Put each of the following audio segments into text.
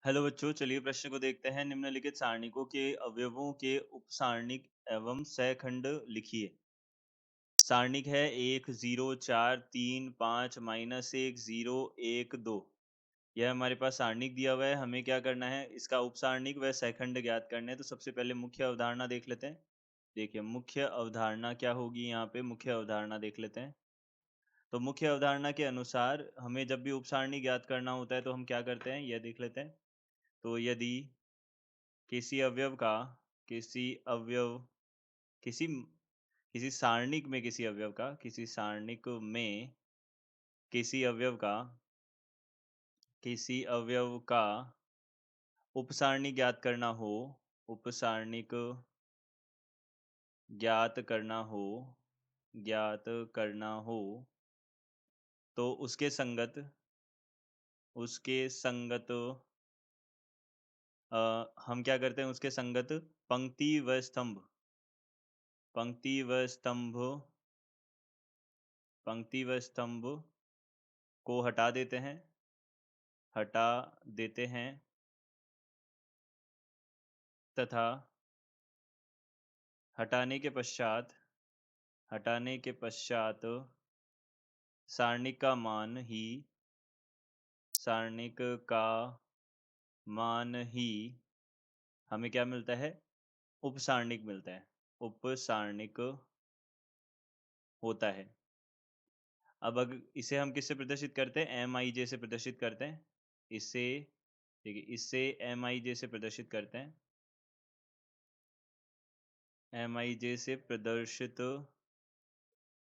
Hello बच्चों, चलिए प्रश्न को देखते हैं। निम्नलिखित सारणिकों के अवयवों के उपसारणिक एवं सहखंड लिखिए। सारणिक है 1 0 4 3 5 -1 0 1 2। यह हमारे पास सारणिक दिया हुआ है। हमें क्या करना है, इसका उपसारणिक व सहखंड ज्ञात करना है। तो सबसे पहले मुख्य अवधारणा देख लेते हैं। देखिए मुख्य अवधारणा क्या होगी, यहाँ पे मुख्य अवधारणा देख लेते हैं। तो मुख्य अवधारणा के अनुसार हमें जब भी उपसारणिक ज्ञात करना होता है तो हम क्या करते हैं, यह देख लेते हैं। तो यदि किसी अवयव का किसी अवयव किसी किसी सारणिक में किसी सारणिक में किसी अवयव का किसी अवयव का उपसारणिक उपसारणिक ज्ञात करना हो ज्ञात करना हो तो उसके संगत हम क्या करते हैं, उसके संगत पंक्ति व स्तंभ पंक्ति व स्तंभ को हटा देते हैं तथा हटाने के पश्चात हटाने के पश्चात सारणिक का मान ही सारणिक का मान ही हमें क्या मिलता है, उपसारणिक मिलता है, उपसारणिक होता है। अब अगर इसे हम किससे प्रदर्शित करते हैं, एम आई जे से प्रदर्शित करते हैं। इससे देखिए, इससे एम आई जे से प्रदर्शित करते हैं, एम आई जे से प्रदर्शित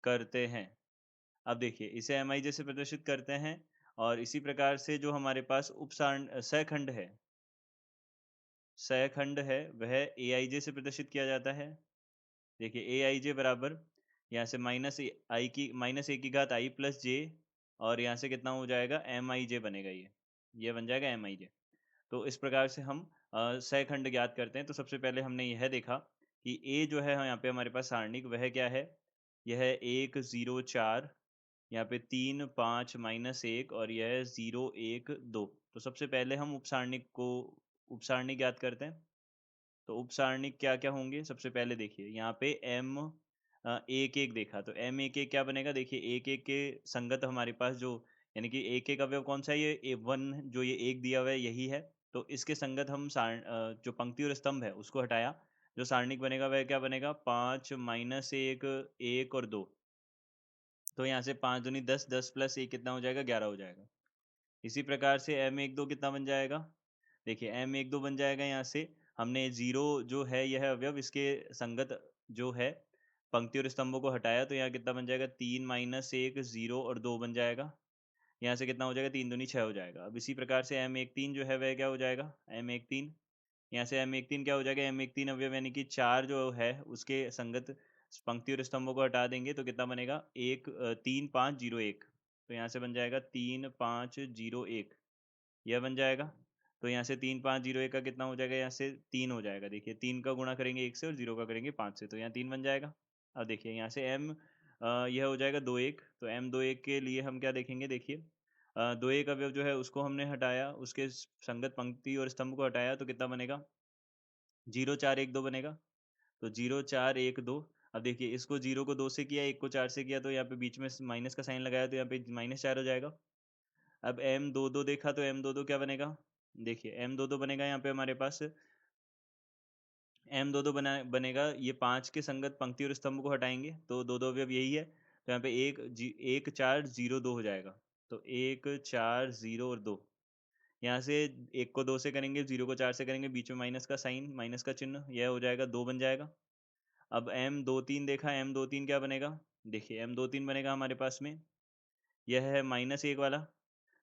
करते हैं। अब देखिए, इसे एम आई जे से प्रदर्शित करते हैं और इसी प्रकार से जो हमारे पास सहखंड है वह ए आई जे से प्रदर्शित किया जाता है। देखिए ए आई जे बराबर, यहाँ से माइनस ए की घात आई प्लस जे, और यहाँ से कितना हो जाएगा, एम आई जे बनेगा। ये बन जाएगा एम आई जे। तो इस प्रकार से हम सहखंड ज्ञात करते हैं। तो सबसे पहले हमने यह देखा कि ए जो है यहाँ पे हमारे पास सारणिक वह क्या है, यह 1 0 4, यहाँ पे 3 5 -1, और यह है 0 1 2। तो सबसे पहले हम उपसारणिक ज्ञात करते हैं। तो उपसारणिक क्या क्या होंगे, सबसे पहले देखिए यहाँ पे एम एक एक देखा, तो एम एक एक क्या बनेगा, देखिए एक एक के संगत हमारे पास जो, यानी कि एक एक अवयव कौन सा है, ये वन जो ये एक दिया हुआ है यही है। तो इसके संगत हम जो पंक्ति और स्तंभ है उसको हटाया, जो सारणिक बनेगा वह क्या बनेगा, 5 -1 1 और 2। तो यहाँ से 5 दूनी 10, 10 प्लस 1 कितना हो जाएगा, 11 हो जाएगा। इसी प्रकार से एम एक दो कितना बन जाएगा, देखिए एम एक दो बन जाएगा। यहाँ से हमने जीरो जो है यह अवयव, इसके संगत जो है पंक्ति और स्तंभों को हटाया, तो यहाँ कितना बन जाएगा, 3 -1 0 और 2 बन जाएगा। यहाँ से कितना हो जाएगा, 3 दूनी 6 हो जाएगा। अब इसी प्रकार से एम एक तीन जो है वह क्या हो जाएगा, एम एक तीन, यहाँ से एम एक तीन क्या हो जाएगा, एम एक तीन अवयव यानी कि 4 जो है उसके संगत पंक्ति और स्तंभों को हटा देंगे तो कितना बनेगा, 3 5 0 1। तो यहाँ से बन जाएगा 3 5 0 1, यह बन जाएगा। तो यहाँ से 3 5 0 1 का कितना हो जाएगा, यहाँ से 3 हो जाएगा। देखिए 3 का गुणा करेंगे 1 से और 0 का करेंगे 5 से, तो यहाँ 3 बन जाएगा। अब देखिए यहाँ से एम यह हो जाएगा 2 1। तो एम 2 1 के लिए हम क्या देखेंगे, देखिए 2 1 अवयव जो है उसको हमने हटाया, उसके संगत पंक्ति और स्तंभ को हटाया, तो कितना बनेगा, 0 4 1 2 बनेगा। तो 0 4 1 2। अब देखिए इसको 0 को 2 से किया, 1 को 4 से किया, तो यहाँ पे बीच में माइनस का साइन लगाया, तो यहाँ पे -4 हो जाएगा। अब एम दो दो देखा, तो एम दो दो क्या बनेगा, देखिए एम दो दो बनेगा यहाँ पे हमारे पास, एम दो दो बनेगा, ये 5 के संगत पंक्ति और स्तंभ को हटाएंगे तो दो दो अवयव यही है, तो यहाँ पे 1 4 0 2 हो जाएगा। तो 1 4 0 और 2, यहाँ से 1 को 2 से करेंगे, 0 को 4 से करेंगे, बीच में माइनस का साइन, माइनस का चिन्ह, यह हो जाएगा 2 बन जाएगा। अब एम दो तीन देखा, एम दो तीन क्या बनेगा, देखिए एम दो तीन बनेगा हमारे पास में, यह है -1 वाला।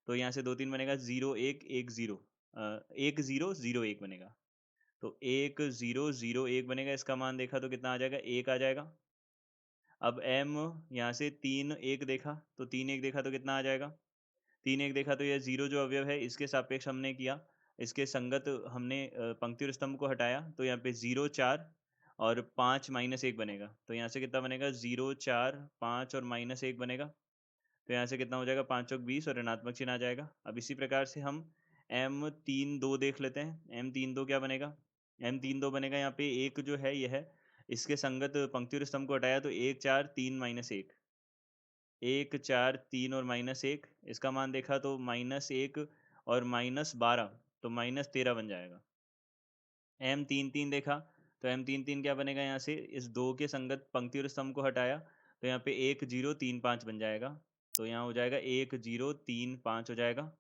तो यहाँ से दो तीन बनेगा 0 1 1 0, 1 0 0 1 बनेगा। तो 1 0 0 1 बनेगा, इसका मान देखा तो कितना आ जाएगा, 1 आ जाएगा। अब एम यहाँ से 3 1 देखा, तो 3 1 देखा तो कितना आ जाएगा, 3 1 देखा तो यह 0 जो अवयव है इसके सापेक्ष हमने किया, इसके संगत हमने पंक्ति और स्तंभ को हटाया, तो यहाँ पे 0 4 और 5 -1 बनेगा। तो यहाँ से कितना बनेगा, 0 4 5 और -1 बनेगा। तो यहाँ से कितना हो जाएगा, 5 चौक 20 और ऋणात्मक चिन्ह आ जाएगा। अब इसी प्रकार से हम एम तीन दो देख लेते हैं। एम तीन दो क्या बनेगा? एम तीन दो बनेगा यहाँ पे एक जो है ये है, इसके संगत पंक्ति और स्तंभ को हटाया तो एक चार तीन माइनस एक, एक चार तीन और माइनस एक, इसका मान देखा तो माइनस एक और माइनस बारह, तो माइनस तेरह बन जाएगा। एम तीन तीन देखा तो एम तीन तीन क्या बनेगा? यहाँ से इस दो के संगत पंक्ति और स्तंभ को हटाया तो यहाँ पे एक जीरो तीन पाँच बन जाएगा। तो यहाँ हो जाएगा एक जीरो तीन पाँच हो जाएगा,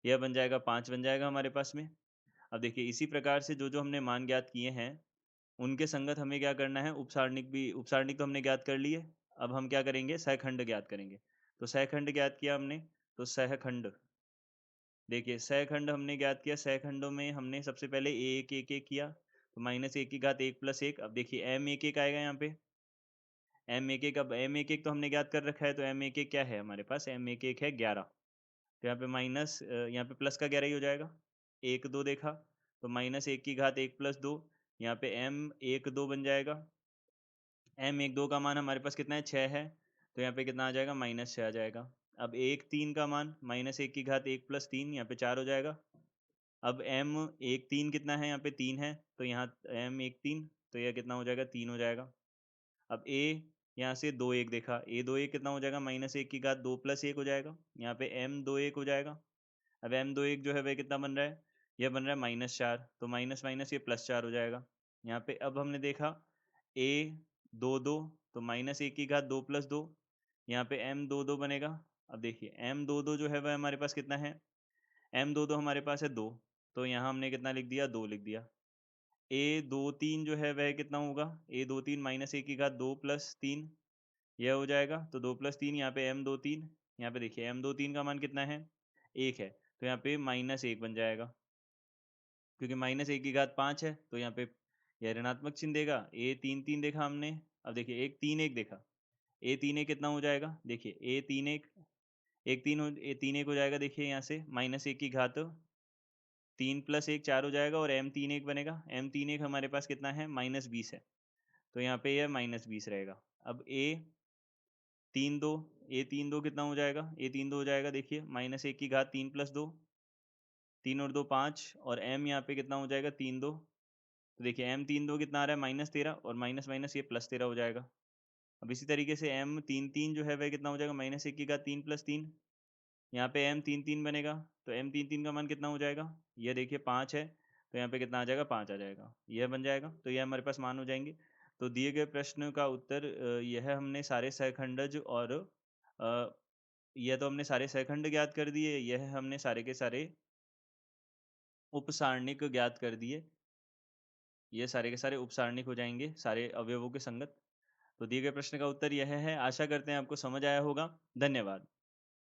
यह बन जाएगा पाँच बन जाएगा हमारे पास में। अब देखिए इसी प्रकार से जो जो हमने मान ज्ञात किए हैं उनके संगत हमें क्या करना है, उपसारणिक भी, उपसारणिक तो हमने ज्ञात कर लिए। अब हम क्या करेंगे, सहखंड ज्ञात करेंगे। तो सहखंड ज्ञात किया हमने, तो सहखंड, देखिए सहखंड हमने ज्ञात किया। सहखंडों में हमने सबसे पहले एक एक एक किया, तो माइनस एक की घात एक प्लस एक। अब देखिए एम एक एक आएगा यहाँ पे, एम एक एक, अब एम एक एक तो हमने ज्ञात कर रखा है, तो एम एक एक क्या है हमारे पास? एम एक एक है 11। तो यहाँ पे माइनस यहाँ पे प्लस का 11 ही हो जाएगा। एक दो देखा तो माइनस एक की घात एक प्लस दो, यहाँ पे एम एक दो बन जाएगा। एम एक दो का मान हमारे पास कितना है? 6 है, तो यहाँ पे कितना आ जाएगा? माइनस 6 आ जाएगा। अब एक तीन का मान माइनस एक की घात एक प्लस तीन, यहाँ पे 4 हो जाएगा। अब एम एक तीन कितना है? यहाँ पे 3 है, तो यहाँ एम एक तीन, तो यह कितना हो जाएगा? 3 हो जाएगा। अब ए, यहाँ से दो एक देखा, ए दो एक कितना हो जाएगा? माइनस एक की घात दो प्लस एक हो जाएगा, यहाँ पे एम दो एक हो जाएगा। अब एम दो एक जो है वह कितना बन रहा है? यह बन रहा है माइनस चार, तो माइनस माइनस ये प्लस चार हो जाएगा। यहाँ पे अब हमने देखा ए दो दो, तो माइनस एक की घात दो प्लस दो, यहाँ पे एम दो दो बनेगा। अब देखिए एम दो दो जो है वह हमारे पास कितना है? एम दो दो हमारे पास है दो, तो यहाँ हमने कितना लिख दिया? दो लिख दिया। ए दो तीन जो है वह कितना होगा? ए दो तीन माइनस एक की घात दो प्लस तीन, यह हो जाएगा। तो दो प्लस तीन, यहाँ पे एम दो तीन, यहाँ पे देखिए एम दो तीन का मान कितना है? एक है, तो यहाँ पे माइनस एक बन जाएगा, क्योंकि माइनस एक की घात पाँच है, तो यहाँ पे यह ऋणात्मक चिन्ह देगा। ए तीन तीन देखा हमने, अब देखिए एक तीन एक देखा, ए तीन एक कितना हो जाएगा? देखिए ए तीन एक, एक तीन हो, ए तीन एक हो जाएगा, देखिए यहाँ से माइनस एक की घात तीन प्लस एक चार हो जाएगा, और एम तीन एक बनेगा। एम तीन एक हमारे पास कितना है? माइनस बीस है, तो यहाँ पे यह माइनस बीस रहेगा। अब ए तीन दो, ए तीन दो कितना हो जाएगा? ए तीन दो हो जाएगा, देखिए माइनस एक की घात तीन प्लस दो, तीन और दो पाँच, और एम यहाँ पे कितना हो जाएगा? तीन दो, तो देखिए एम तीन दो कितना आ रहा है? माइनस तेरह, और माइनस माइनस ये प्लस तेरह हो जाएगा। अब इसी तरीके से एम तीन तीन जो है वह कितना हो जाएगा? माइनस एक की घात तीन प्लस तीन, यहाँ पे एम तीन तीन बनेगा, तो एम तीन तीन का मान कितना हो जाएगा? ये देखिए पाँच है, तो यहाँ पे कितना आ जाएगा? पाँच आ जाएगा, यह बन जाएगा। तो यह हमारे पास मान हो जाएंगे। तो दिए गए प्रश्न का उत्तर यह हमने सारे सहखंडज और अ, यह तो हमने सारे सहखंड ज्ञात कर दिए, यह हमने सारे के सारे उपसारणिक ज्ञात कर दिए। ये सारे के सारे उपसारणिक हो जाएंगे सारे अवयवों के संगत। तो दिए गए प्रश्न का उत्तर यह है। आशा करते हैं आपको समझ आया होगा। धन्यवाद।